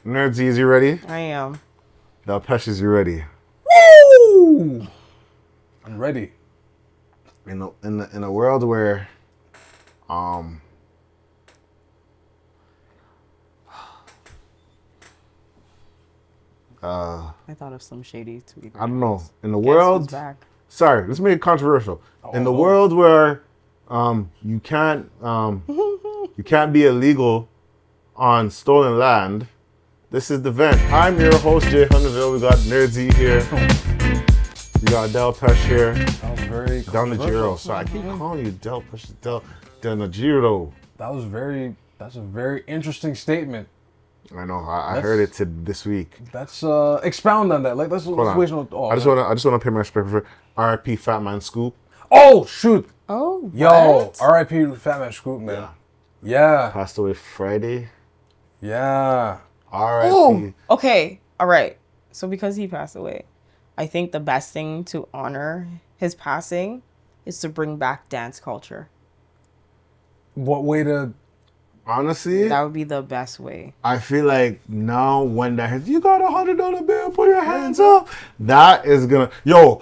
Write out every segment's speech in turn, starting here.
Nerds, is you ready? I am. Del Pesci's, you ready? Woo! I'm ready. In a world where, I thought of some shady tweet. I don't know. In the Guess world, who's back? sorry, let's make it controversial. In the world where, you can't be illegal on stolen land. This is the vent. I'm your host, Jay Hunterville. We got Nerdsy here. We got Del Pesh here. That was very Down the Giro. So I keep calling you Del Pesh. Down the Giro. That's a very interesting statement. I know. I heard it this week. That's expound on that. Like let's wait. I just want to pay my respect for R.I.P. Fatman Scoop. Oh shoot. Oh, Yo, what? R.I.P. Fatman Scoop, man. Yeah. Passed away Friday. Yeah. R.I.P. Oh, okay. All right. So because he passed away, I think the best thing to honor his passing is to bring back dance culture. What way to? Honestly, That would be the best way. I feel like now when that hits, you got $100 bill, put your hands up. That is gonna, yo,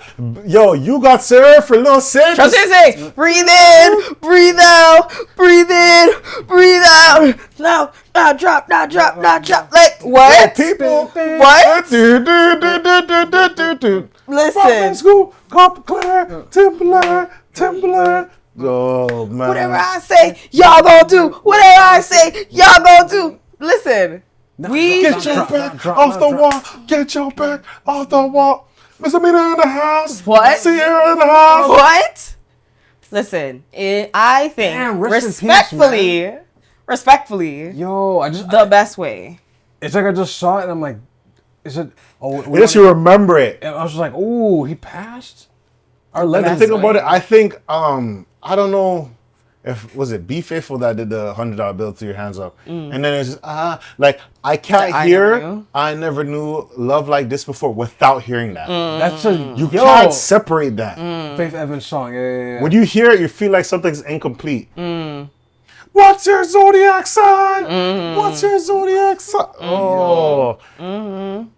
you got served for little Sid. Trust me, say, breathe in, breathe out, breathe in, breathe out. Now, drop. Like, what? People, What? Fatman Listen, Scoop, Copper Claire, Timberland. Oh man. whatever I say, y'all gonna do. Whatever I say, y'all gonna do. Listen, we Get your back off the wall. Get your back off the wall. Mr. Mina in the house. What? Sierra in the house. What? Listen, I think Damn, rest in peace, respectfully, Yo, the best way. It's like I just saw it and I'm like, is it? Oh, Yes, you remember it. And I was just like, ooh, he passed. Our And the legend. thing about it, I think, I don't know if, was it Be Faithful that did the $100 bill to your hands up? And then it's just, like, I can't I hear, Never Knew. I never knew love like this before without hearing that. That's a You can't separate that. Faith Evans song. Yeah. When you hear it, you feel like something's incomplete. What's your zodiac sign? What's your zodiac sign? Oh.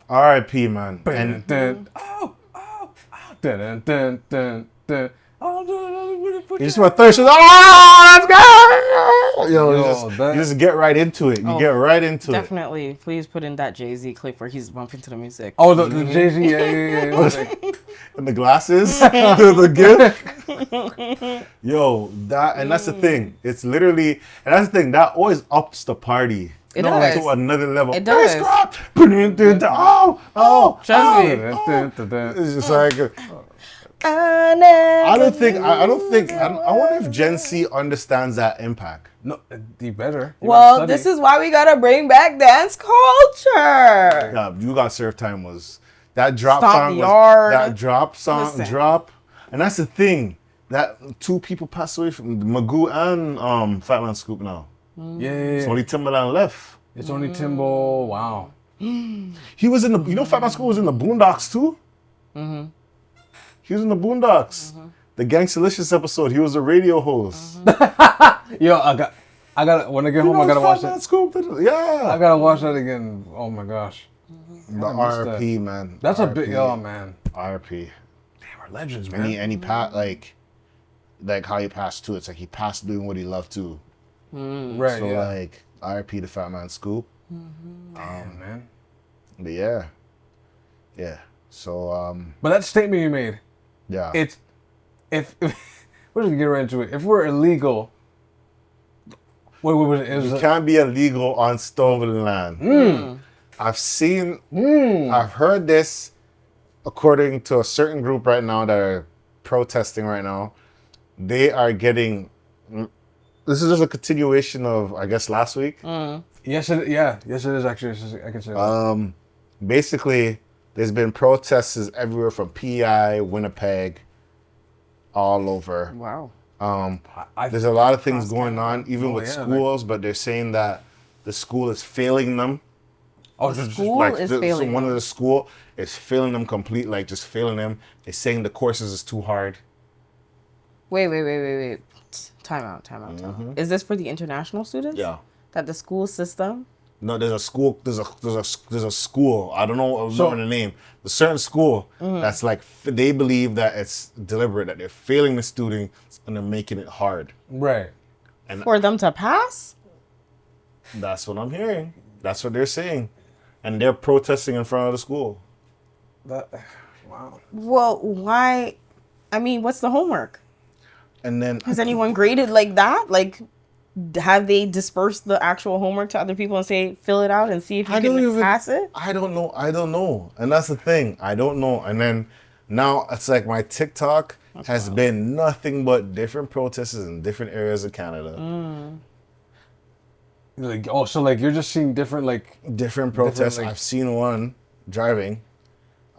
R.I.P. man. And you just want thirst. Let's go! You just get right into it. You get right into it. Definitely, please put in that Jay-Z clip where he's bumping to the music. Oh, the Jay-Z, yeah. And the glasses, the gift. Yo, that's the thing. It's literally, and that's the thing, that always ups the party. It does. To another level. It does. Trust me. It's just like, I wonder if Gen Z understands that impact. No, you better. Well, this is why we gotta bring back dance culture. Yeah, You Got Served Time was, that drop Stomp song the was, yard. that drop song, Listen. and that's the thing, that two people passed away from Magoo and Fatman Scoop now. Yeah. It's only Timberland left. It's only Timbo. Wow. He was in the, Fatman Scoop was in the Boondocks too? He was in the Boondocks. The Gangsta-licious episode, he was a radio host. Yo, I got when I get home, I gotta watch that. Scoop? Yeah. I gotta watch that again. Oh my gosh. The RP, man. That's a RP. big, oh man. RP. Damn, we're legends, man. And he passed, like how he passed too. It's like he passed doing what he loved too. Right, So yeah. like, RP the Fatman Scoop. Damn, man. But yeah. So But that statement you made, yeah. it's, if we're just gonna get right into it. If we're illegal, what was it? It was You can't be illegal on stolen land. I've heard this according to a certain group right now that are protesting right now. They are getting, this is just a continuation of, I guess, last week. Yes, it is actually. I can say that. Basically, there's been protests everywhere from PI, Winnipeg, all over. Wow. There's a lot of things going on, even with schools, but they're saying that the school is failing them. Oh, The school is failing One them. of the school is failing them complete, like just failing them. They're saying the courses is too hard. Wait. Time out. Is this for the international students? Yeah. That the school system No, there's a school. There's a school. I don't know. I don't remember the name. A certain school that's like they believe that it's deliberate, that they're failing the students and they're making it hard. Right. And For them to pass? that's what I'm hearing. That's what they're saying, and they're protesting in front of the school. Wow. Well, why? I mean, what's the homework? And then Has anyone graded like that? Like, have they dispersed the actual homework to other people and say, fill it out and see if you can pass it? I don't know. And that's the thing. I don't know. And then now it's like my TikTok has been nothing but different protests in different areas of Canada. Like, oh, so like you're just seeing different protests. like- I've seen one driving.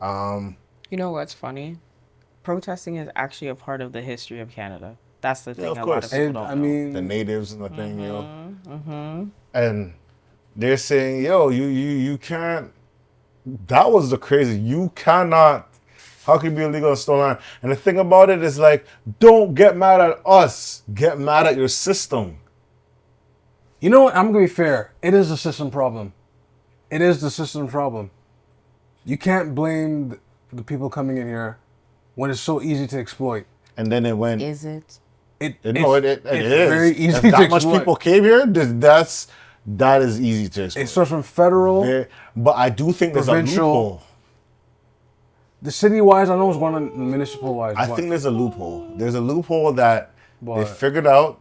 You know what's funny? Protesting is actually a part of the history of Canada. That's the thing of a lot course. of people And, don't I know. mean, The natives and the thing, and they're saying, yo, you can't. That was the crazy. You cannot. How can you be illegal in stolen land? And the thing about it is like, don't get mad at us. Get mad at your system. you know what? I'm gonna be fair. It is a system problem. It is the system problem. You can't blame the people coming in here when it's so easy to exploit. And then it went. Is it? It it's is. very easy if to that much exploit. people came here, that is easy to exploit. It starts from federal, But I do think there's a provincial, loophole. the city-wise. I know it's going on the municipal-wise. I think there's a loophole. There's a loophole that they But- figured out.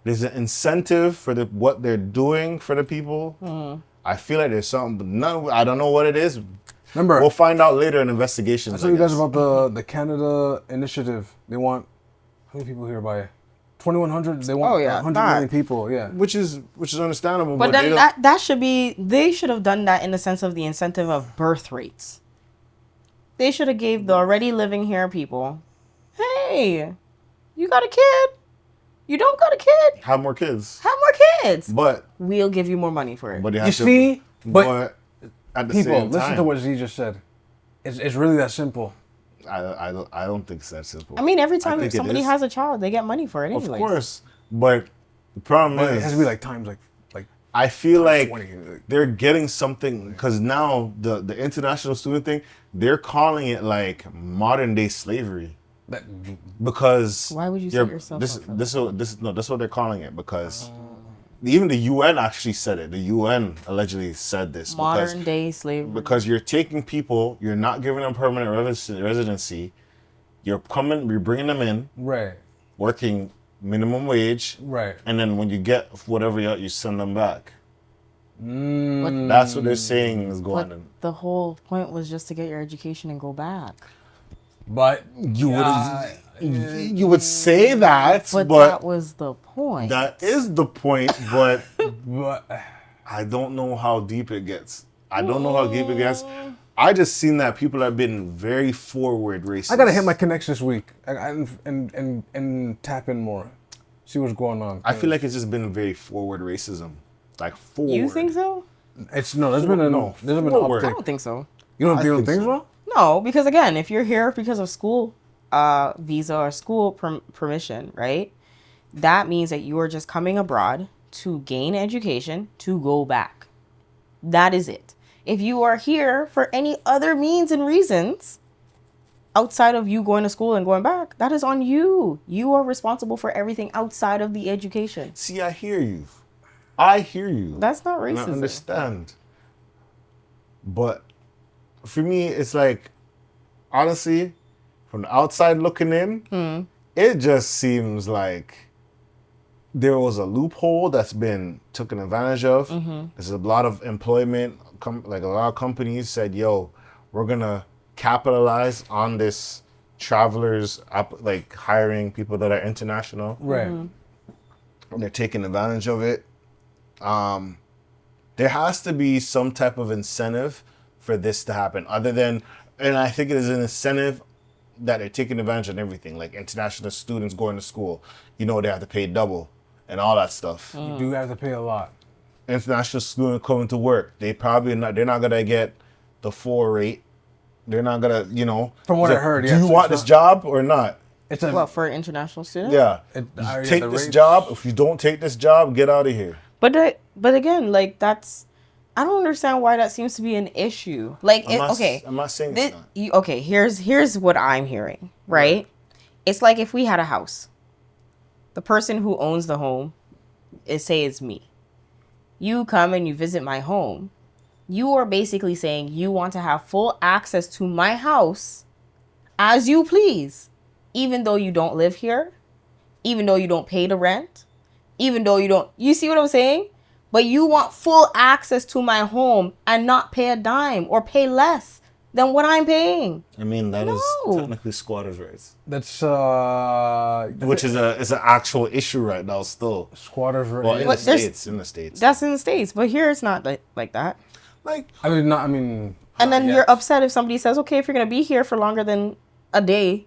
There's an incentive for what they're doing for the people. I feel like there's something, but I don't know what it is. Remember, We'll find out later in investigations. I told you guys about the Canada initiative. They want how many people here by 2,100? They want 100 million people. Yeah. which is understandable. But they then don't- that should be, they should have done that in the sense of the incentive of birth rates. They should have gave the already living here people, hey, you got a kid? You don't got a kid? have more kids, Have more kids. but We'll give you more money for it. you You have to, see, but at the people, same listen time, to what Z just said. It's really that simple. I don't think it's that simple. I mean, every I time think it somebody is. has a child, they get money for it Of anyways. course, but the problem But it is has to be like times like I feel like 20. they're getting something because now the international student thing, they're calling it like modern day slavery that. because Why would you you're- set yourself this up for that's what they're calling it because even the UN actually said it. The UN allegedly said this Modern day slavery. because you're taking people, you're not giving them permanent residency, you're bringing them in, Right. working minimum wage, Right. and then when you get whatever you send them back. Mm, That's what they're saying is going But on. the whole point was just to get your education and go back. but You would say that, But, but that was the point. that is the point. But but I don't know how deep it gets. I don't know how deep it gets. I just seen that people have been very forward racist. I gotta hit my connects this week and tap in more, see what's going on. I feel like it's just been very forward racism, like forward. You think so? It's there's been an forward. I uptick. don't think so. You don't I think think so? No, because again, if you're here because of school visa or school permission, right? That means that you are just coming abroad to gain education to go back. That is it. If you are here for any other means and reasons outside of you going to school and going back, that is on you. You are responsible for everything outside of the education. See, I hear you. I hear you. That's not And I racism. understand. But for me, it's like, honestly, from the outside looking in, it just seems like there was a loophole that's been taken advantage of. There's a lot of employment, like a lot of companies said, yo, we're going to capitalize on this travelers, like hiring people that are international. Right. And they're taking advantage of it. There has to be some type of incentive for this to happen other than, and I think it is an incentive that they're taking advantage of everything, like international students going to school, they have to pay double and all that stuff. You do have to pay a lot. International students coming to work, they're not gonna get the full rate. They're not gonna, From what it's I heard, do yeah, you it's want not- this job or not? It's a What, for international students? Yeah. It- You yeah, take the this rates- job. If you don't take this job, get out of here. But But again, like that's, I don't understand why that seems to be an issue. Like, okay, I'm not saying it's not. Okay, here's what I'm hearing. Right? It's like if we had a house, the person who owns the home, say it's me. You come and you visit my home. You are basically saying you want to have full access to my house as you please, even though you don't live here, even though you don't pay the rent, even though you see what I'm saying? But you want full access to my home and not pay a dime or pay less than what I'm paying. I mean, that is technically squatters' rights. That's which is an actual issue right now still. Squatters' rights. Well, in the States. That's in the States, but here it's not like that. Like, and then you're upset if somebody says, okay, if you're going to be here for longer than a day,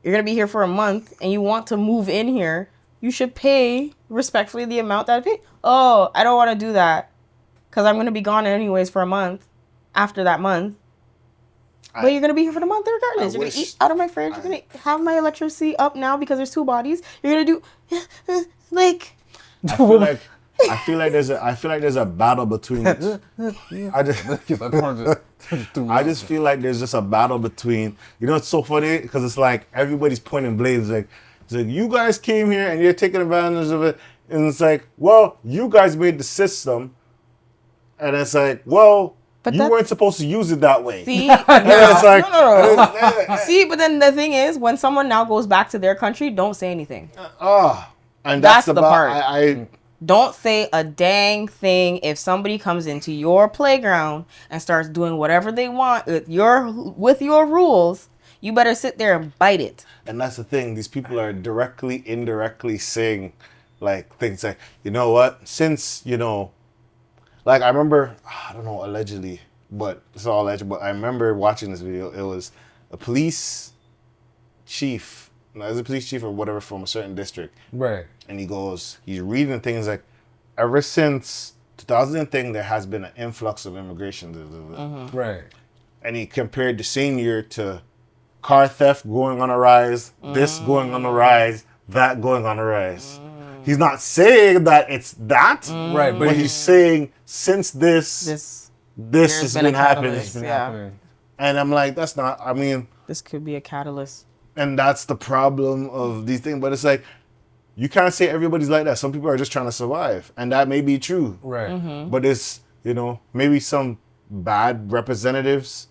you're going to be here for a month, and you want to move in here, you should pay respectfully the amount that I pay. Oh, I don't want to do that because I'm going to be gone anyways for a month after that month. But you're going to be here for the month regardless. You're going to eat out of my fridge. You're going to have my electricity up now because there's 2 bodies. You're going to do, like... I feel like there's a battle between. I just feel like there's just a battle between. You know, it's so funny because it's like everybody's pointing blades. It's like you guys came here and you're taking advantage of it, and it's like, well, you guys made the system, and it's like, well, you weren't supposed to use it that way. See, no. See, but then the thing is, when someone now goes back to their country, don't say anything. And that's the part. Don't say a dang thing if somebody comes into your playground and starts doing whatever they want with your rules. You better sit there and bite it. And that's the thing. These people are directly, indirectly saying like things like, you know what? Since, you know, like I remember, I don't know, allegedly, but it's all alleged, but I remember watching this video. It was a police chief. As a police chief or whatever from a certain district. Right. And he's reading things like, ever since 2000 thing, there has been an influx of immigration. Right. And he compared the same year to car theft going on a rise, this going on a rise, that going on a rise. He's not saying that it's that, right? But he's saying since this has been happening. And I'm like, that's not, I mean. This could be a catalyst. And that's the problem of these things. But it's like, you can't say everybody's like that. Some people are just trying to survive. And that may be true. Right. Mm-hmm. But it's, you know, maybe some bad representatives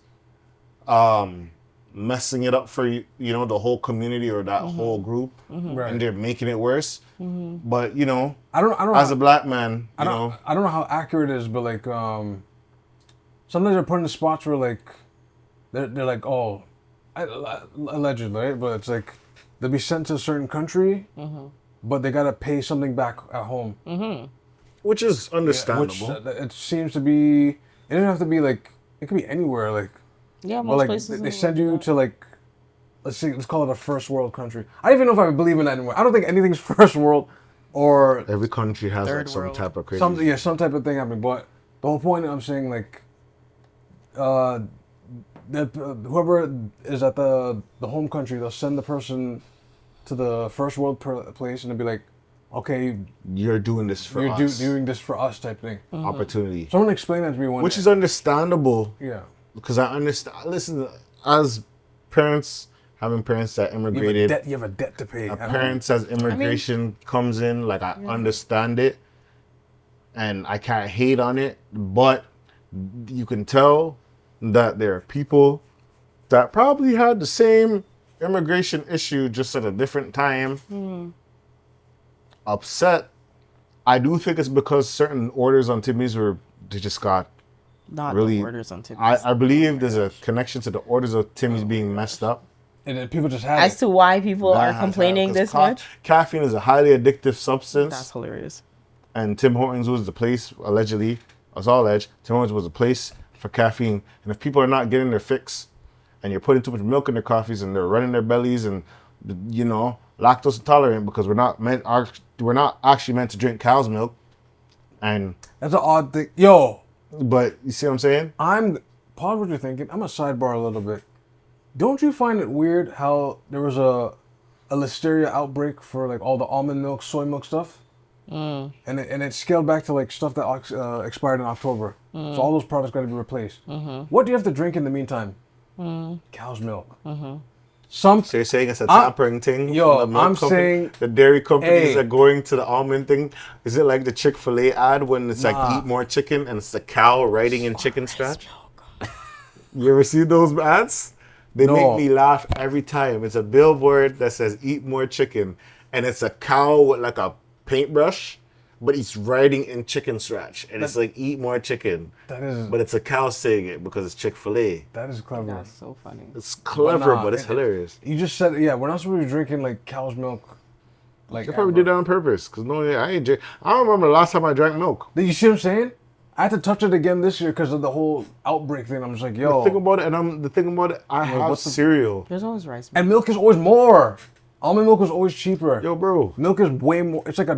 messing it up for, you know, the whole community or that whole group. Right. And they're making it worse. But, you know, I don't as a black man, I don't know how accurate it is, but like, sometimes they're put in spots where like, they're like, oh, allegedly, right? But it's like they'll be sent to a certain country, but they gotta pay something back at home, which is understandable. It seems to be. It doesn't have to be like. It could be anywhere. Like most like places. They send you to like. Let's call it a first world country. I don't even know if I believe in that anymore. I don't think anything's first world, or every country has like some type of crazy. Some type of thing happening. But the whole point I'm saying like. That whoever is at the home country, they'll send the person to the first world place and they'll be like, okay, you're doing this for us. You're doing this for us type thing. Opportunity. Someone explain that to me one Which day. is understandable. Yeah. Because I understand. Listen, as parents, having parents that immigrated. You have a debt to pay. Parents as immigration comes in, like I understand it. And I can't hate on it. But you can tell that there are people that probably had the same immigration issue just at a different time. Upset. I do think it's because certain orders on Timmy's they just got not really. The orders on Timmy's. I believe there's a connection to the orders of Timmy's being messed up. And then people just have as to why people are complaining this much. Caffeine is a highly addictive substance. That's hilarious. And Tim Hortons was the place, allegedly, was all alleged, Tim Hortons was a place for caffeine. And if people are not getting their fix and you're putting too much milk in their coffees and they're running their bellies and, you know, lactose intolerant because we're not actually meant to drink cow's milk. And that's an odd thing. Yo. But you see what I'm saying? Pause what you're thinking. I'm a sidebar a little bit. Don't you find it weird how there was a Listeria outbreak for like all the almond milk, soy milk stuff? and it's scaled back to like stuff that expired in October. So all those products got to be replaced. What do you have to drink in the meantime? Cow's milk. So you're saying it's a tampering thing? Yo, from the milk I'm company? saying the dairy companies hey. are going to the almond thing. Is it like the Chick-fil-A ad when it's like Nah. eat more chicken and it's a cow riding in chicken scratch? You ever see those ads? They No. make me laugh every time. It's a billboard that says eat more chicken and it's a cow with like a paintbrush, but he's riding in chicken scratch and it's like eat more chicken. That is, But it's a cow saying it because it's Chick-fil-A. that is clever. That's so funny. It's clever, nah, but it's hilarious. You just said, yeah, we're not supposed to be drinking like cow's milk. Like They probably did that on purpose. Cause I ain't drink. I don't remember the last time I drank milk. You see what I'm saying? I had to touch it again this year because of the whole outbreak thing. I'm just like, yo. The thing about it, I have what's the- cereal. There's always rice. And milk is always more. Almond milk is always cheaper. Yo, bro, Milk is way more. It's like a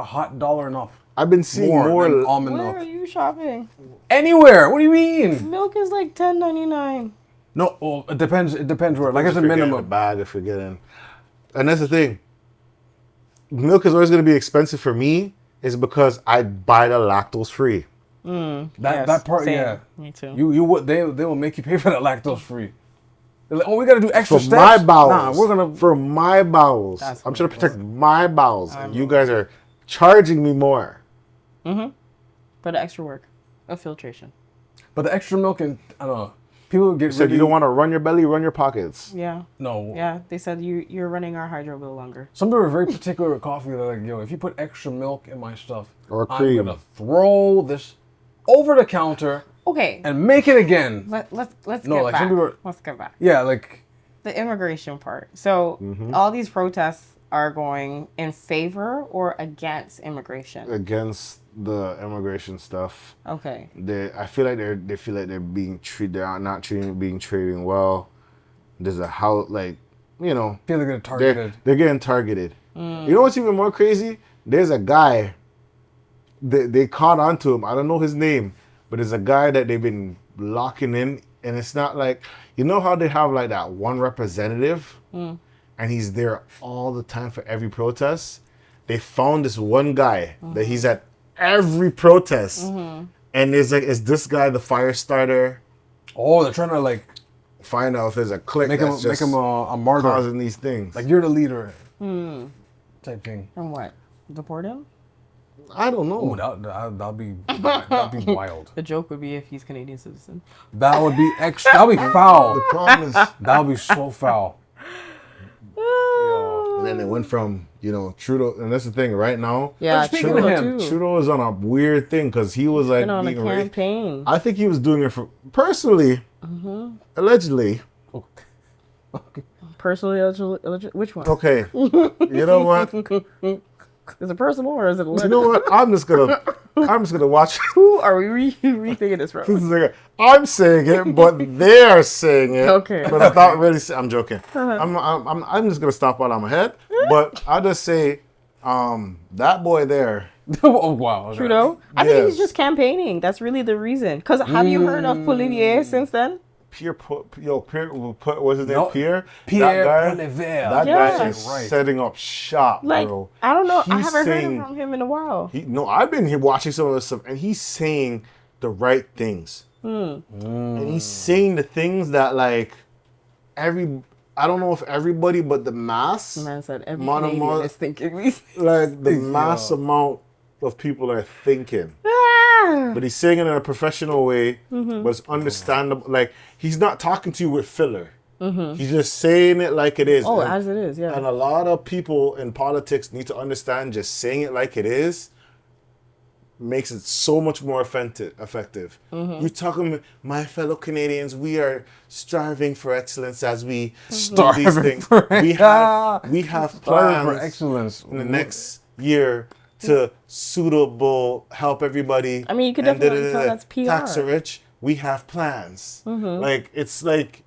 hot $1 and up. I've been seeing more. than almond Where milk. are you shopping? Anywhere. What do you mean? Milk is like $10.99. No, well, it depends. It depends where. Like it's a If you're getting a minimum. bag if you're getting. And that's the thing. Milk is always going to be expensive for me, is because I buy the lactose free. That part, same. yeah. Me too. You would they will make you pay for that lactose free. They're like, oh, we gotta do extra For steps. my bowels. Nah, we're gonna. For my bowels. That's I'm trying to protect my bowels. And you guys are charging me more. For the extra work of filtration. But the extra milk and I don't know. People get. You said you don't want to run your belly, run your pockets. Yeah. No. Yeah. They said you're running our hydro bill longer. Some people are very particular with coffee. They're like, yo, if you put extra milk in my stuff, Or cream. I'm gonna throw this over the counter Okay. and make it again. Let's No, get like back. some people are- Let's get back. Yeah, like The immigration part. So all these protests are going in favor or against immigration. Against the immigration stuff. Okay. I feel like they feel like they're being treated. They're not being treated well. There's a how like people are getting they're targeted. getting targeted. You know what's even more crazy? There's a guy. They caught onto him. I don't know his name, but there's a guy that they've been locking in, and it's not like how they have like that one representative, and he's there all the time for every protest. They found this one guy that he's at every protest, and there's like, is this guy the fire starter? Oh, they're trying to like Find out if there's a clique make that's just him a martyr. causing these things. Like you're the leader. Type thing. And what? Deport him? I don't know. Oh, that'd be wild. The joke would be if he's Canadian citizen. That would be extra. That'd be foul. The problem is, That would be so foul. and then it went from Trudeau, and that's the thing. Right now, Yeah, speaking of Trudeau him, too. Trudeau is on a weird thing because he was like Been on a being raised. campaign. I think he was doing it for personally, allegedly. Personally, which one? Okay, you know what? Is it personal or is it You alleged? know what? I'm just gonna watch. Who are we rethinking this from? I'm saying it, but they are saying it. Okay. But I'm not really. I'm joking. I'm just gonna stop while I'm ahead. But I'll just say, that boy there. Oh wow. Okay. Trudeau? I think Yes. he's just campaigning. That's really the reason. Because have you heard of Poilievre since then? What's his name? No, Pierre. Pierre That Poilievre. guy Yeah. is Right. setting up shop, Like, bro. I don't know. I He's haven't saying- heard from him in a while. I've been here watching some of this stuff, and he's saying the right things. And he's saying the things that I don't know if everybody, but the mass, The man said every Mono- Canadian is thinking these. like the mass amount of people are thinking. But he's saying it in a professional way, but it's understandable. Like, he's not talking to you with filler. He's just saying it like it is. Oh, and, as it is, yeah. and a lot of people in politics need to understand just saying it like it is makes it so much more effective. You're talking, my fellow Canadians, we are striving for excellence as we do these things. We have Striving plans for excellence in the next year to help everybody. I mean, you could and definitely tell that's PR. Tax the rich. We have plans. It's like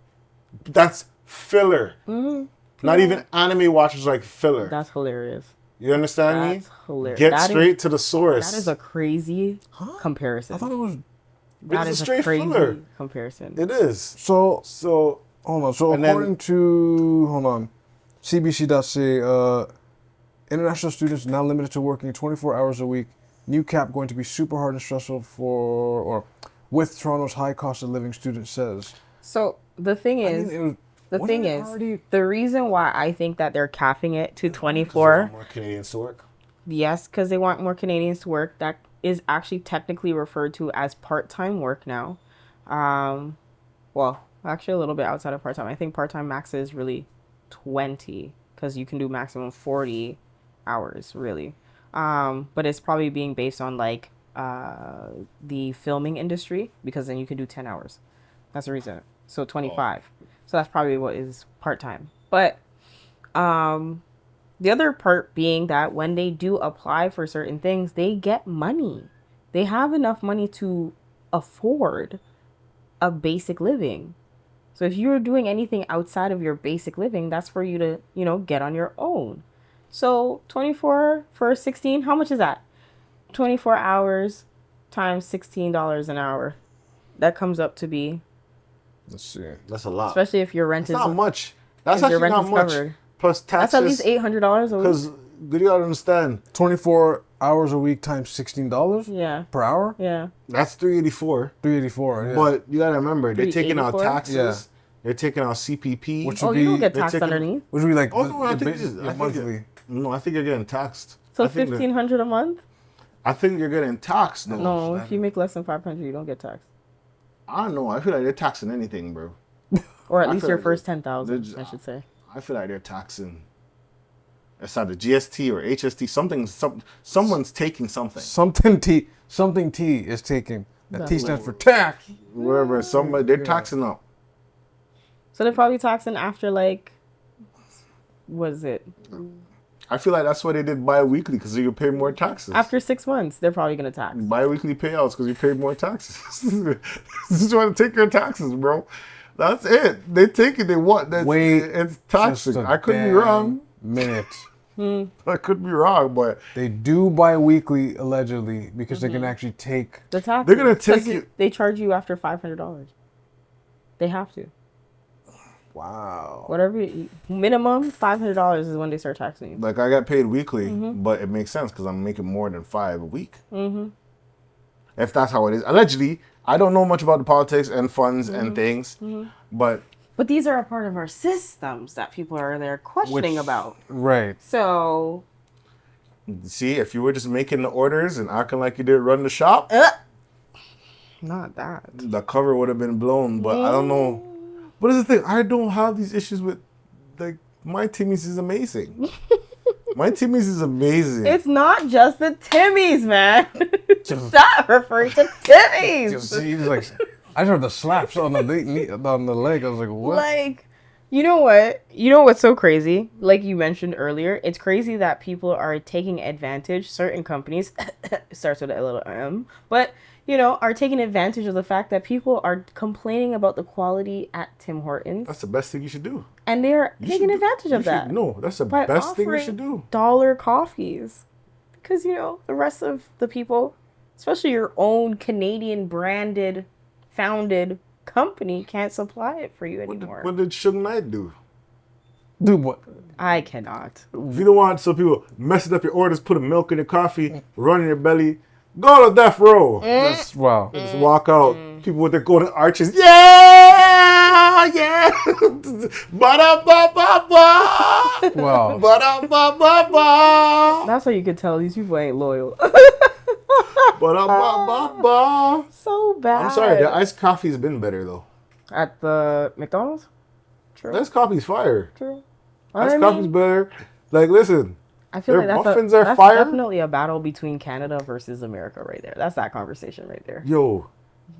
that's filler. Not even anime watchers like filler. That's hilarious. You understand me? That's hilarious. Get That is- straight to the source. That is a crazy comparison. I thought it was. That It's is a a straight crazy filler. comparison. It is. So So hold on. So And then- according to CBC.ca, International students now limited to working 24 hours a week. New cap going to be super hard and stressful with Toronto's high cost of living, student says. So the thing is, the reason why I think that they're capping it to 24. More Canadians to work. Yes, because they want more Canadians to work. That is actually technically referred to as part-time work now. Well, actually a little bit outside of part-time. I think part-time max is really 20 because you can do maximum 40 hours really. But it's probably being based on like the filming industry because then you can do 10 hours. That's the reason. So 25. So that's probably what is part-time. But the other part being that when they do apply for certain things, they get money. They have enough money to afford a basic living. So if you're doing anything outside of your basic living, that's for you to, get on your own. So 24 for 16, how much is that? 24 hours times $16 an hour. That comes up to be. Let's see. That's a lot. Especially if your rent is not much. That's actually not much. Covered. Plus taxes. That's at least $800 a week. Because you gotta understand. 24 hours a week times $16. Yeah. Per hour. Yeah. That's $384. $384. Yeah. But you gotta remember, they're taking out taxes. Yeah. They're taking out CPP. Which you don't get taxed underneath. Which would be like monthly. No, I think you're getting taxed. So $1,500 a month. I think you're getting taxed. No, if you make less than $500, you don't get taxed. I don't know. I feel like they're taxing anything, bro. Or at least your first 10,000, I should say. I feel like they're taxing. It's either GST or HST. Someone's taking something. Something T is taking. That T stands for tax. Wherever they're taxing up. So they're probably taxing after what is it? I feel like that's why they did bi-weekly, because you pay more taxes. After 6 months, they're probably going to tax. Bi-weekly payouts because you pay more taxes. Just trying to take your taxes, bro. That's it. They take it. They want. It's taxing. I could be wrong. I could be wrong, but they do bi-weekly allegedly because they can actually take the tax. They're gonna take you. They charge you after $500. They have to. Wow. Whatever minimum $500 is when they start taxing you. Like I got paid weekly, but it makes sense because I'm making more than $5 a week. If that's how it is, allegedly. I don't know much about the politics and funds and things, but these are a part of our systems that people are there questioning about. Right. So, see, if you were just making the orders and acting like you did run the shop, not that. The cover would have been blown. But I don't know. What is the thing? I don't have these issues with, my Timmy's is amazing. My Timmy's is amazing. It's not just the Timmy's, man. Stop referring to Timmy's. I heard the slaps on the leg. I was like, what? You know what? You know what's so crazy? Like you mentioned earlier, it's crazy that people are taking advantage. Certain companies, starts with a little M, but are taking advantage of the fact that people are complaining about the quality at Tim Hortons. That's the best thing you should do. And they're taking advantage of that. No, that's the best thing you should do. $1 coffees. Because, the rest of the people, especially your own Canadian branded, founded company, can't supply it for you anymore. What did Suge Knight do? Do what? I cannot. If you don't want some people messing up your orders, put milk in your coffee, run in your belly, go to death row. Wow. Just walk out. People with their golden arches. Yeah! Yeah! Ba-da-ba-ba-ba! Wow. Ba-da-ba-ba-ba! That's how you could tell these people ain't loyal. Ba-da-ba-ba-ba! So bad. I'm sorry, the iced coffee's been better, though. At the McDonald's? True. Iced coffee's fire. True. Iced coffee's better. Listen. I feel like that's definitely a battle between Canada versus America right there. That's that conversation right there. Yo,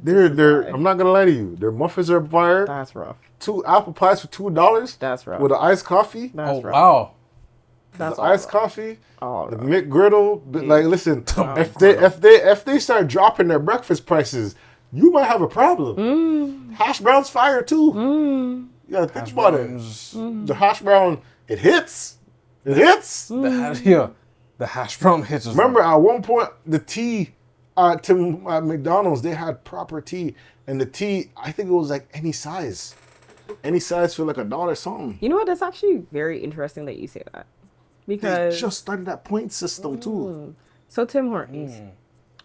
I'm not gonna lie to you. Their muffins are fire. That's rough. 2 apple pies for $2. That's rough. With an iced coffee. That's rough. Wow. That's the iced coffee. All the rough. McGriddle. Listen, if they start dropping their breakfast prices, you might have a problem. Hash brown's fire too. You gotta think about it. The hash brown, it hits. It hits. The hash brown hits. Remember, at one point, the tea at McDonald's, they had proper tea. And the tea, I think it was like any size. Any size for like $1 something. You know what? That's actually very interesting that you say that. because they just started that point system too. So Tim Hortons,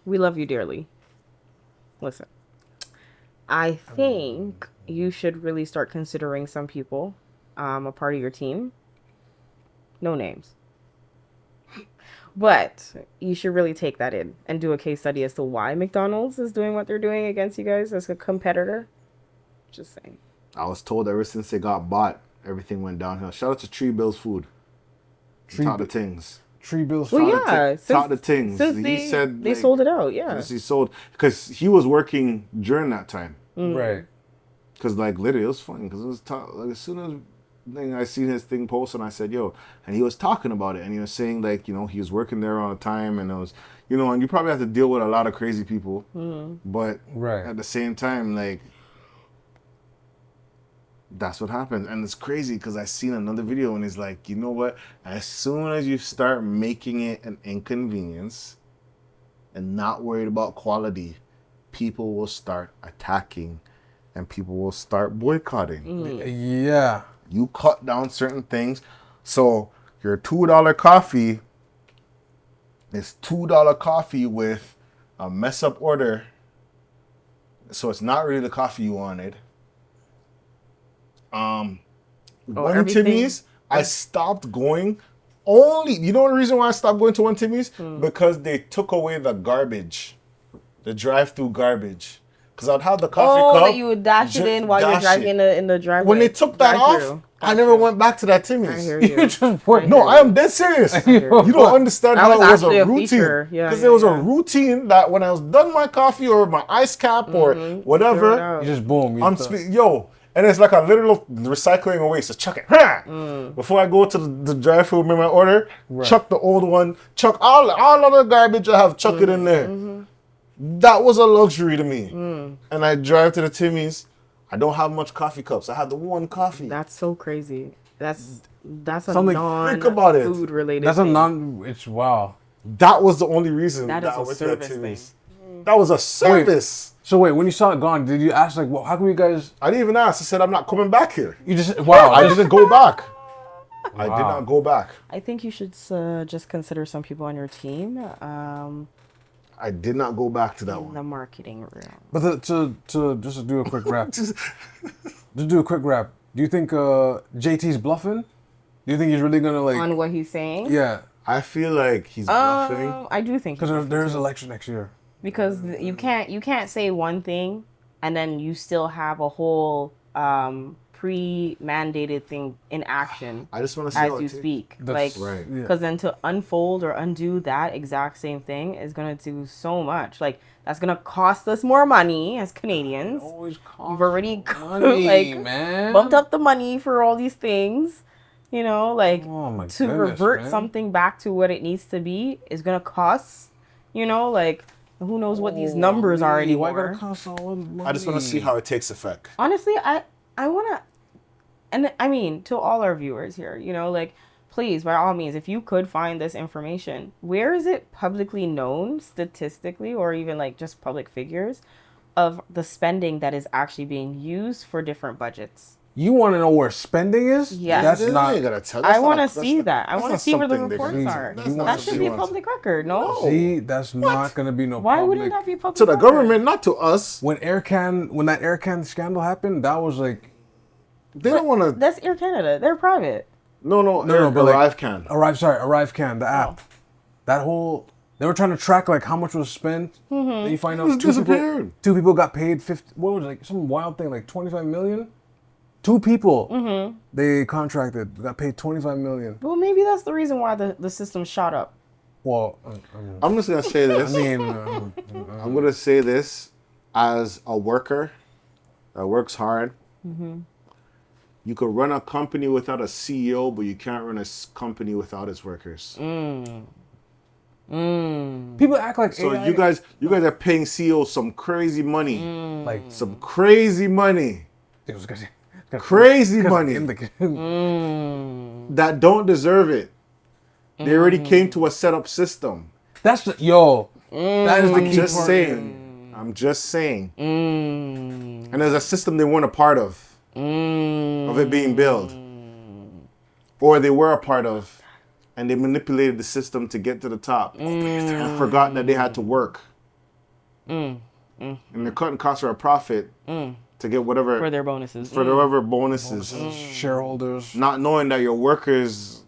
we love you dearly. Listen, I think you should really start considering some people a part of your team. No names. But you should really take that in and do a case study as to why McDonald's is doing what they're doing against you guys as a competitor. Just saying. I was told ever since they got bought, everything went downhill. Shout out to Tree Bill's Food. Taught the things. Tree Bill's Well, yeah. Taught the things. Since He said they sold it out, yeah. He sold because he was working during that time. Right. Because like literally, it was funny because it was like as soon as I seen his thing posted, I said, "Yo," and he was talking about it, and he was saying like, he was working there all the time, and it was, and you probably have to deal with a lot of crazy people, but at the same time, like, that's what happened, and it's crazy because I seen another video, and it's like, you know what? As soon as you start making it an inconvenience, and not worried about quality, people will start attacking, and people will start boycotting. Yeah. You cut down certain things. So your $2 coffee is $2 coffee with a mess up order. So it's not really the coffee you wanted. One Timmy's, I stopped going only, you know the reason why I stopped going to one Timmy's? Because they took away the garbage. The drive-through garbage. Because I'd have the coffee cup. Oh, that you would dash it in while you're driving in the driveway. When they took that off, I never went back to that Timmy's. I hear you. No, I am dead serious. You don't understand how it was a routine. Because it was a routine that when I was done my coffee or my ice cap or whatever, you just boom. And it's like a literal recycling away. So chuck it. Before I go to the drive-thru with my order, chuck the old one, chuck all other garbage I have, chuck it in there. That was a luxury to me. And I drive to the Timmy's. I don't have much coffee cups. I had the one coffee. That's so crazy. That's a think about it. food related. That's thing. it's wow. That was the only reason That is I a went to the service Timmy's. That was a service. So wait, when you saw it gone, did you ask like, well, how can we guys? I didn't even ask. I said I'm not coming back here. You just wow. I didn't go back. I did not go back. I think you should just consider some people on your team. I did not go back to that one. The marketing realm. But to just to do a quick wrap. Do you think JT's bluffing? Do you think he's really gonna like on what he's saying? Yeah. I feel like he's bluffing. I do think because there's election next year. Because you can't say one thing and then you still have a whole pre-mandated thing in action. I just want to see as you speak. That's right. Because then to unfold or undo that exact same thing is gonna do so much. Like that's gonna cost us more money as Canadians. Always cost You've already money, man. bumped up the money for all these things. Oh my to goodness, revert man. something back to what it needs to be is gonna cost. Who knows what these numbers are anymore. Why gotta cost all this money? I just want to see how it takes effect. Honestly, I want to, and I mean, to all our viewers here, please, by all means, if you could find this information, where is it publicly known statistically or even just public figures of the spending that is actually being used for different budgets? You want to know where spending is? Yeah. That's not. I want to see that. I want to see where the reports are. That's That should be a public record, no? See, that's not going to be no Why public. wouldn't that be public To the record? government, not to us. When that Air Can scandal happened, that was like. They don't want to. That's Air Canada. They're private. No, but Arrive Can. Arrive Can, the app. That whole. They were trying to track how much was spent. Then you find out two people got paid 50. What was it, some wild thing like 25 million? Two people they contracted got paid 25 million. Well, maybe that's the reason why the system shot up. Well, I'm just gonna say this. I'm gonna say this as a worker that works hard. You could run a company without a CEO, but you can't run a company without its workers. people act like So AI, you guys are paying CEOs some crazy money, like some crazy money. it was Crazy money in the that don't deserve it. They already came to a set up system. That's the that is the key Just part. saying. I'm just saying. And there's a system they weren't a part of it being built. Or they were a part of and they manipulated the system to get to the top and forgot that they had to work. And they're cutting costs for a profit to get whatever For their bonuses. for whatever bonuses, Shareholders. not knowing that your workers.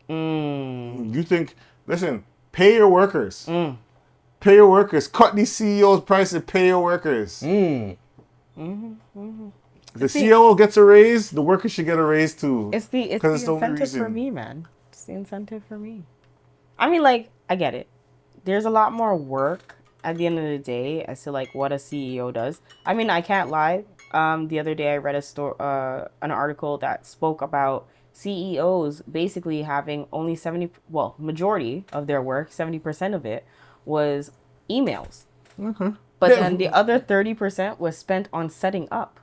You think? Listen, pay your workers. Pay your workers. Cut these CEOs' prices. Pay your workers. If the CEO gets a raise, the workers should get a raise too. It's the the only incentive for reason. me, man. It's the incentive for me. I mean, like, I get it. There's a lot more work at the end of the day as to like what a CEO does. I mean, I can't lie. The other day I read an article that spoke about CEOs basically having only majority of their work, 70% of it was emails. But then the other 30% was spent on setting up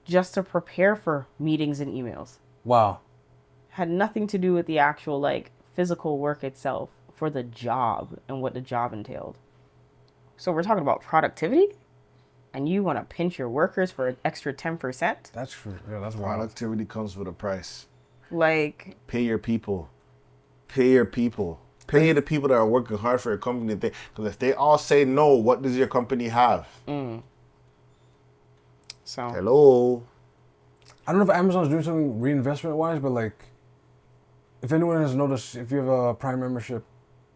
just to prepare for meetings and emails. Wow. Had nothing to do with the actual like physical work itself for the job and what the job entailed. So we're talking about productivity, and you want to pinch your workers for an extra 10%? That's true. Yeah, that's wild. Productivity comes with a price. Like, Pay your people. Pay your people. Pay the people that are working hard for your company. Because if they all say no, what does your company have? so Hello. I don't know if Amazon's doing something reinvestment wise, but like, if anyone has noticed, if you have a Prime membership,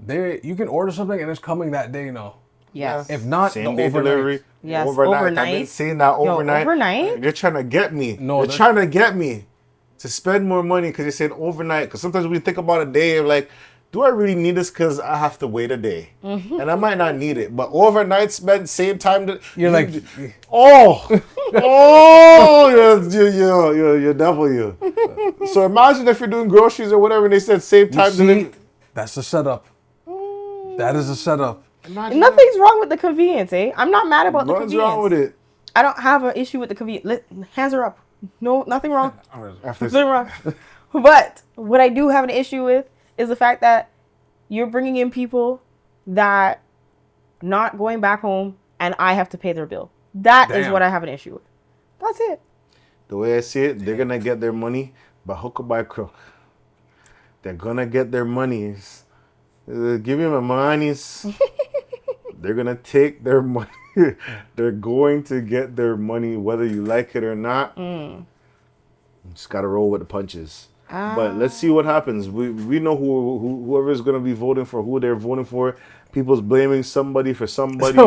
you can order something and it's coming that day now. yes. If not, Same the day overnight. delivery. Yes, I've been overnight. seeing that overnight. overnight? They're trying to get me. No, they're trying to get me to spend more money because they said overnight. Because sometimes we think about a day and like, do I really need this? Because I have to wait a day, and I might not need it. But overnight spent same time that You're like, you're devil you. So imagine if you're doing groceries or whatever, and they said same time delivery. that's the setup. That is the setup. Imagine Nothing's wrong with the convenience, eh? I'm not mad about the What's convenience. wrong with it? I don't have an issue with the convenience. Hands are up. No, nothing wrong. After Nothing wrong. But what I do have an issue with is the fact that you're bringing in people that not going back home and I have to pay their bill. That is Damn. what I have an issue with. That's it. The way I see it, they're gonna get their money by hook or by crook. They're gonna get their monies. Give me my monies. They're gonna take their money. They're going to get their money whether you like it or not. Just gotta roll with the punches. But let's see what happens. We know whoever is gonna be voting for who they're voting for. People's blaming somebody for somebody.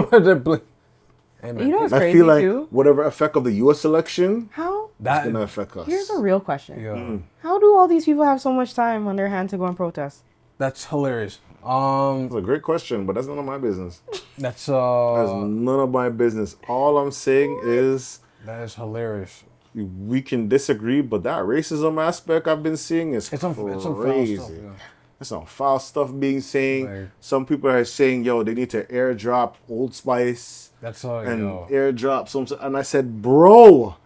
Amen. You know what's I crazy feel like too? whatever effect of the U.S. election How? is gonna affect us. Here's a real question. Yeah. How do all these people have so much time on their hand to go and protest? That's hilarious. It's a great question, but that's none of my business. That's That's none of my business. All I'm saying is that is hilarious. we can disagree, but that racism aspect I've been seeing is It's some foul crazy. stuff. Yeah. There's some foul stuff being saying. Like- Some people are saying, yo, they need to airdrop Old Spice That's and yo. airdrop some. And I said, bro,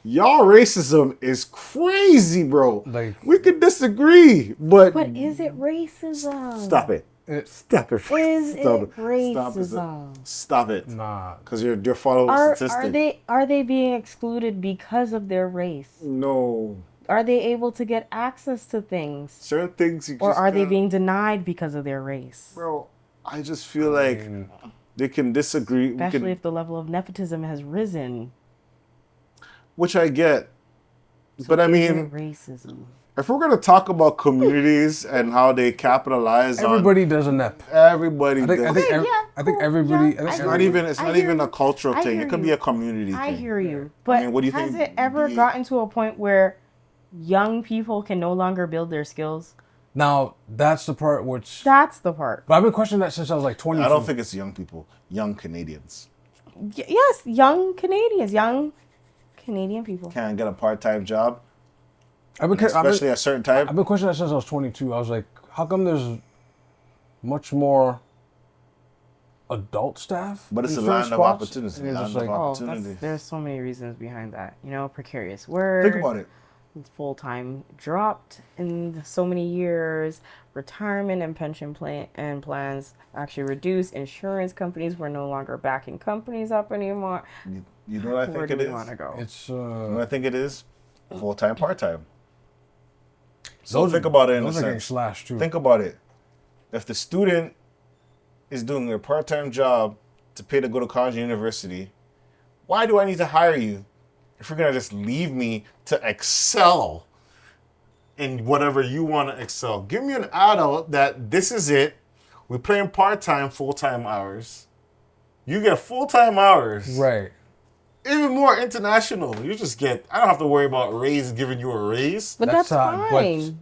y'all racism is crazy, bro. Like- we could disagree, but But is it racism? stop it. Stop it. Is Stop it racism? Stop it. Nah. Because you're following statistics. Are they being excluded because of their race? No. Are they able to get access to things? Certain things you just Or are they can't- being denied because of their race? Bro, I just feel like they can disagree. Especially if the level of nepotism has risen. Which I get. But I Is mean, it racism? if we're going to talk about communities and how they capitalize Everybody does a nep. on everybody, I think does. I think everybody. Yeah, I think It's I not hear even you. it's I not hear even you. a cultural I thing. hear It could you. be a community I thing. hear you. But mean, what do you has think it ever the- gotten to a point where young people can no longer build their skills? Now that's the part which. That's the part. But I've been questioning that since I was like 20. I don't think it's young people, young Canadians. Yes, young Canadians, young Canadian people. Can't get a part-time job, I've been especially at a certain time. I've been questioning that since I was 22. I was like, how come there's much more adult staff? But it's in a certain land of spots? opportunity. And you're just Land of like, opportunity. There's so many reasons behind that. You know, precarious work. Think about it. Full-time dropped in so many years. Retirement and pension plans actually reduced. Insurance companies were no longer backing companies up anymore. You know what I Where think do it we is? want to go? it's You know what I think it is? Full-time, part-time. So think about it in a those are getting sense. slashed too. Think about it. If the student is doing a part-time job to pay to go to college and university, why do I need to hire you if you're going to just leave me to excel in whatever you want to excel? Give me an adult that this is it. We're playing part-time, full-time hours. You get full-time hours. Right. Even more international. You just get, I don't have to worry about giving you a raise. But that's but- fine.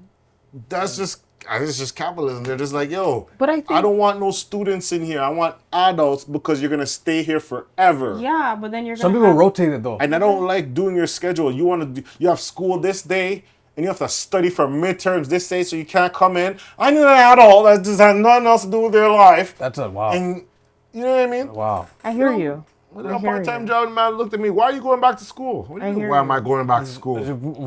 That's just, it's just capitalism. They're just like, yo, But I think don't want no students in here. I want adults because you're going to stay here forever. yeah, but then you're Some gonna people have, rotate it though. And I don't like doing your schedule. You have school this day and you have to study for midterms this day so you can't come in. I need an adult that just has nothing else to do with their life. That's a wow. And you know what I mean? Wow. I hear you. With I a hear part-time you. job, the man looked at me. Why are you going back to school? What do you I mean, hear why am you. I going back to school?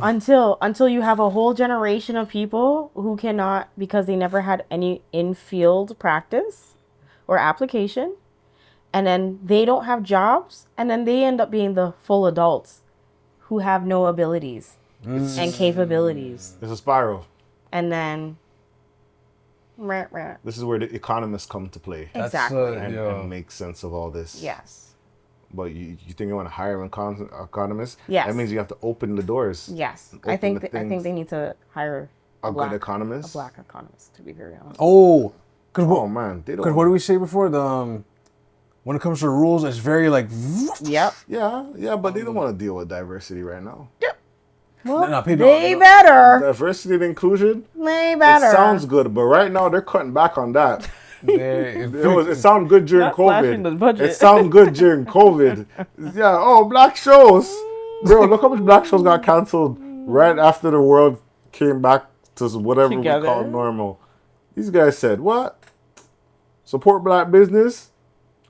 Until you have a whole generation of people who cannot, because they never had any in-field practice or application, and then they don't have jobs, and then they end up being the full adults who have no abilities and capabilities. It's a spiral. And then This is where the economists come to play exactly. and make sense of all this. Yes. But you think you want to hire an economist? Yes. That means you have to open the doors. Yes. Open I think the I think things. they need to hire A black good economist? A black economist, to be very honest. Oh, because Oh man, they don't. what did we say before? The when it comes to rules, it's very like. Yep. Yeah, but they don't want to deal with diversity right now. Well, No, people- they better. Diversity and inclusion. They better. It sounds good, but right now they're cutting back on that. It sounded good during Not slashing the COVID. budget. It sounded good during COVID. Yeah. Oh, black shows, bro. Look how much black shows got canceled right after the world came back to whatever Together. we call normal. These guys said, "What? Support black business?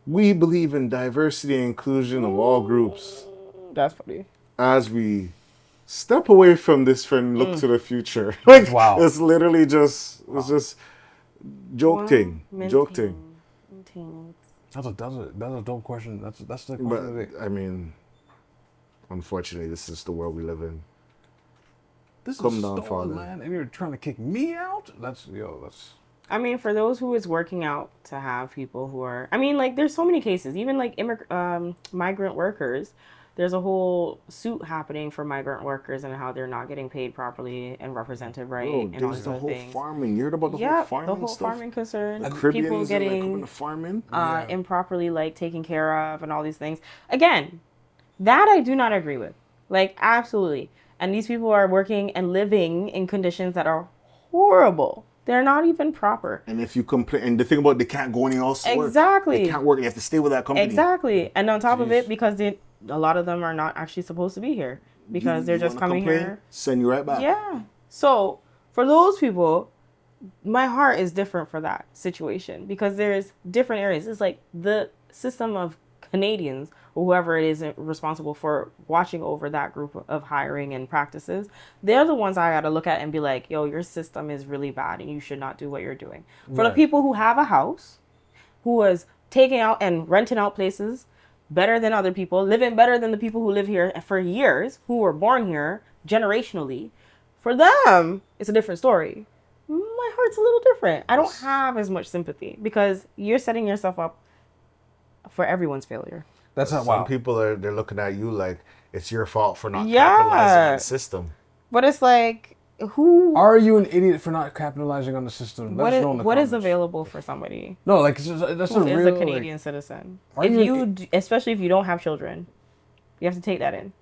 We believe in diversity and inclusion of all groups." That's funny. As we step away from this and look to the future, like Wow. it's literally just joke thing. That's a dope question. That's the question But of the day. I mean, unfortunately, this is the world we live in. This Come is down, stolen, Father. man, and you're trying to kick me out. That's. I mean, for those who is working out to have people who are, I mean, like, there's so many cases, even like migrant workers. There's a whole suit happening for migrant workers and how they're not getting paid properly and represented right Bro, and all there's these the other whole things. farming. You heard about the Yeah, whole farming the whole stuff? farming concern. The People Caribbeans are like coming getting to farming. improperly like taken care of and all these things. Again, that I do not agree with. Like, absolutely. And these people are working and living in conditions that are horrible. They're not even proper. And if you complain, and the thing about they can't go anywhere else to work. Exactly. They can't work. You have to stay with that company. Exactly. And on top of Jeez. it, because a lot of them are not actually supposed to be here because they're just wanna coming complain? here. Send you right back. Yeah. So for those people, my heart is different for that situation because there's different areas. It's like the system of Canadians or whoever it is responsible for watching over that group of hiring and practices. They're the ones I got to look at and be like, yo, your system is really bad and you should not do what you're doing. For the Right. people who have a house, who is taking out and renting out places better than other people, living better than the people who live here for years, who were born here generationally, for them, it's a different story. My heart's a little different. I don't have as much sympathy because you're setting yourself up for everyone's failure. That's not Some wow. people they're looking at you like it's your fault for not Yeah. capitalizing on the system. But it's like, who? Are you an idiot for not capitalizing on the system? What Let us is know in the what is comments. available for somebody No, like it's just, that's who a is real a Canadian citizen? are If you- especially if you don't have children, you have to take that in.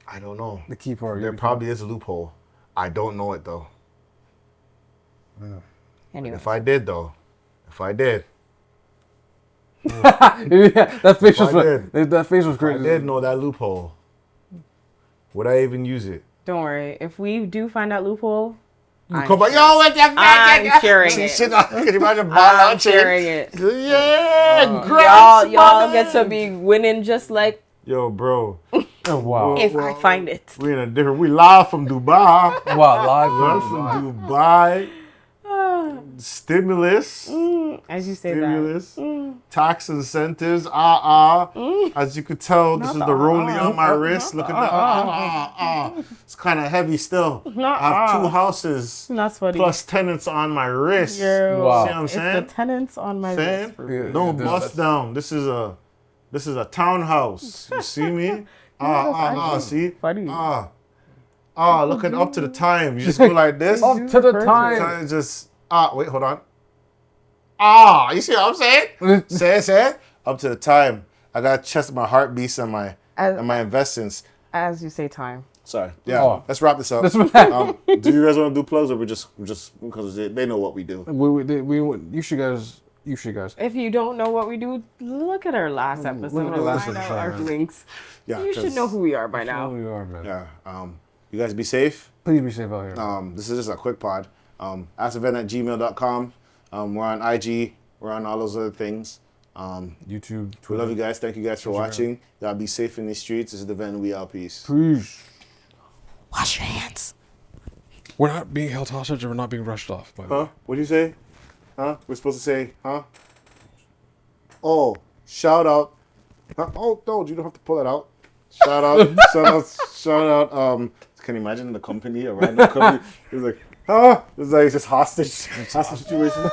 I don't know. the key part. There probably is a loophole. I don't know it though. Anyway, If I did though, if I did, yeah, that face was I did. that face was if I crazy. did know that loophole, would I even use it? don't worry. If we do find that loophole, Come on, yo, what the fuck? I'm sharing it. Shit, can you imagine ball I'm out shit? sharing it. Yeah, grabs, Y'all my get to man. be winning just like Yo, bro, Oh, wow. if I find it. we in a different. We live from Dubai. Wow, live Live from from Dubai. stimulus. As you say Stimulus, tax incentives, As you could tell, this is the rollie on my wrist. Look at that, It's kind of heavy still. I have 2 houses That's funny. plus tenants on my wrist. Yo, Wow. See what I'm it's saying? the tenants on my Saying? wrist. Yeah, Don't yeah, bust down. This is a townhouse. You see me? See? Funny. Look at up to the time. You just go like this. Up to the Perfect. time. Time just wait, hold on. You see what I'm saying? say it. Up to the time. I got to test my heartbeats and my investments. As you say, time. Sorry. Yeah. Oh. Let's wrap this up. That's what- Do you guys want to do plugs, or we just because they know what we do? You should guys. If you don't know what we do, look at our last episode. Look at the and last find out episode, our man. links. Yeah. You should know who we are by Oh, now. you are, man. Yeah. You guys be safe. Please be safe out here. This is just a quick pod. AskTheVent@gmail.com. We're on IG. We're on all those other things. YouTube, We Twitter. love you guys. Thank you guys for Instagram. watching. Y'all be safe in these streets. This is the Vent. We out. Peace. Peace. Wash your hands. We're not being held hostage or we're not being rushed off. By the way. Huh? What'd you say? Huh? We're supposed to say, huh? Oh, shout out. Huh? Oh, no, you don't have to pull it out. Shout out, shout out. Can you imagine the company, a random company? It was like, it's like just hostage situation.